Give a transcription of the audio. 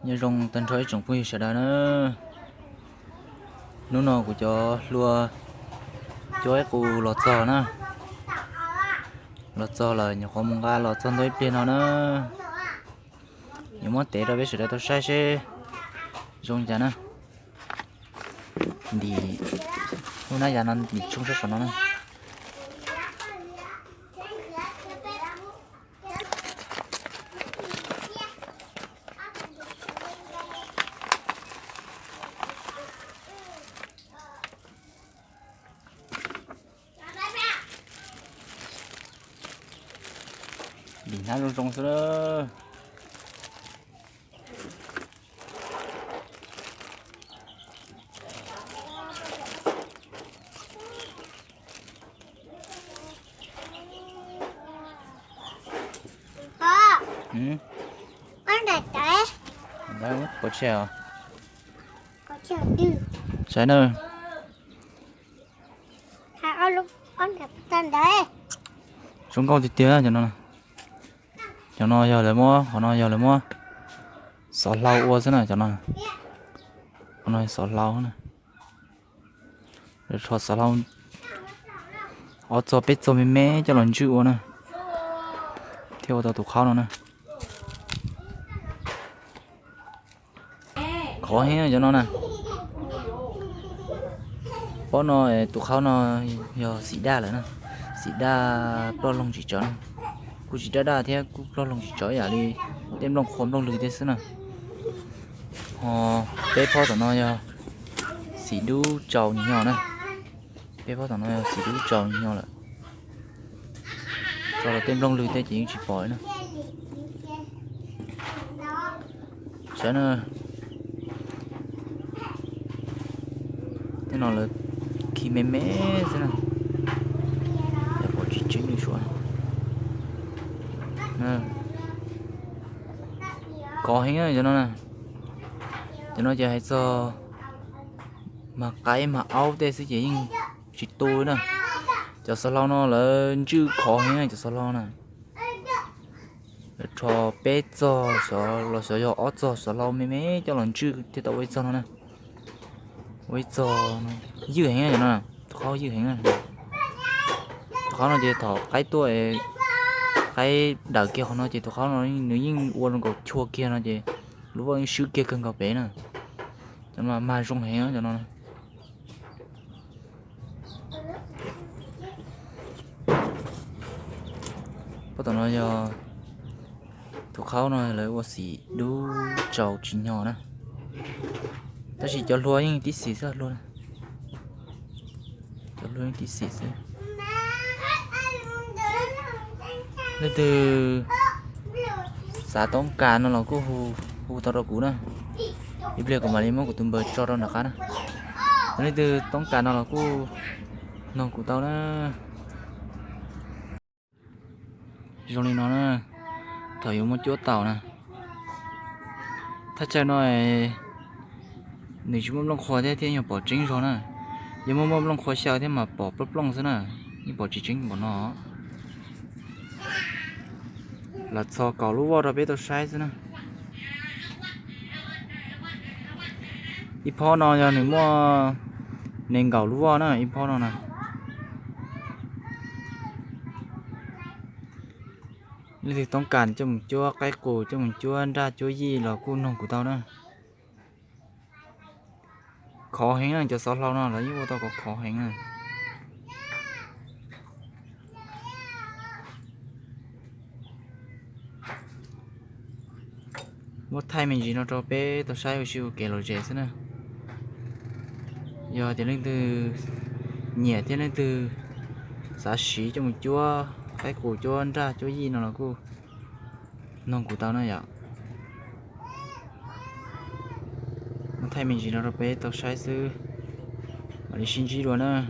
như rong tân thối trồng phi sẽ đó nó nọ của cho lúa cho cái cụ lọt giò nữa lọt giò là nhiều không ga lọt giò tới bên nó nữa nhưng mà té ra biết sẽ tôi sai sẽ rong chả nữa đi hôm nay giờ nó bị chung rất nó bị nó rong rong nữa Con đặt đấy. Đấy, có trèo. Có trèo đi. Trái nữa. Hai con đặt tên đấy. Chúng con thì tía cho nó giờ lại mua, nó giờ lại mua. Sọ lau ua thế này cho nó. Con này sọ lau này. Rồi cho sọ lau. Ở cho biết cho mình mẹ cho lần chịu nè. Theo tao tụ khao nó nè. Khó hết cho nó nè. Bó nó tụ khao nó giờ xị đa lại nè. Xị đa pro lông chỉ chọn. Cú chỉ đa thế cú pro lông chỉ chọn à đi. Đem lông khóm lông lưỡi thế xí nè. Bé phó tụi nó giờ xị đu trầu nhỏ nè. Bé phó tụi nó xị đu trầu nhỏ lại. Cho là tem lông lưỡi thế chỉ bỏi nè. Sẽ nè. Thế nào là khi mẹ mẹ thế nào để bỏ chỉ chính đi xuống nè có hình á cho nó nè cho nó hay cho mà cái mà áo tê sẽ chỉ tôi nè cho sao lâu nó là chứ khó hình này cho sao lâu nè cho bé cho là cho ớt cho sao lâu mẹ mẹ cho lần chứ thì tao với cho nó nè với cho dư hình cho nó nè khó dư hình nè khó nó chỉ thọ cái tuổi cái đầu kia nó chỉ thọ khó nó nếu như uốn có chua kia nó chỉ lúc đó sữa kia cần có bé nè cho nó mai rong hình cho nó bắt đầu nó giờ thọ khó nó lấy qua xì đu trầu chỉ nhỏ nè ta chỉ cho luôn những tí xì ra luôn cho luôn những tí xì ra nên từ xã tống cà nó là có hu tao đâu cũ nè đi bây giờ mà đi mua của tụi bờ cho đâu nè cá nè nên từ tống cà nó là có nó của tao nè rồi nó nè thời một chỗ tàu nèถ้าใจน้อยnếu chúng mình long khoa thế thì nhiều bỏ chính rồi nè nhưng mà long khoa sao thế mà bỏ bớt long thế nè như bỏ chỉ chính bỏ nó là cho cầu lúa vào biết tôi sai thế nè ít phò nó giờ nếu mà nên cầu lúa nè ít phò nó nè nên thìต้องการcho mình chúa cái cổ cho mình chúa ra chúa gì là cu nông của tao nè khó hình này cho sao lâu nó là như tao có khó hình này một thay mình chỉ nó cho bé tao sai siêu kể rồi dễ thế nè giờ thì lên từ nhẹ thế lên từ xã sĩ cho mình chúa cái cổ chúa ra chúa gì nó là cu nông của tao nó vậy một thay mình chỉ nó cho bé tao sai sư mà đi xin chi rồi nè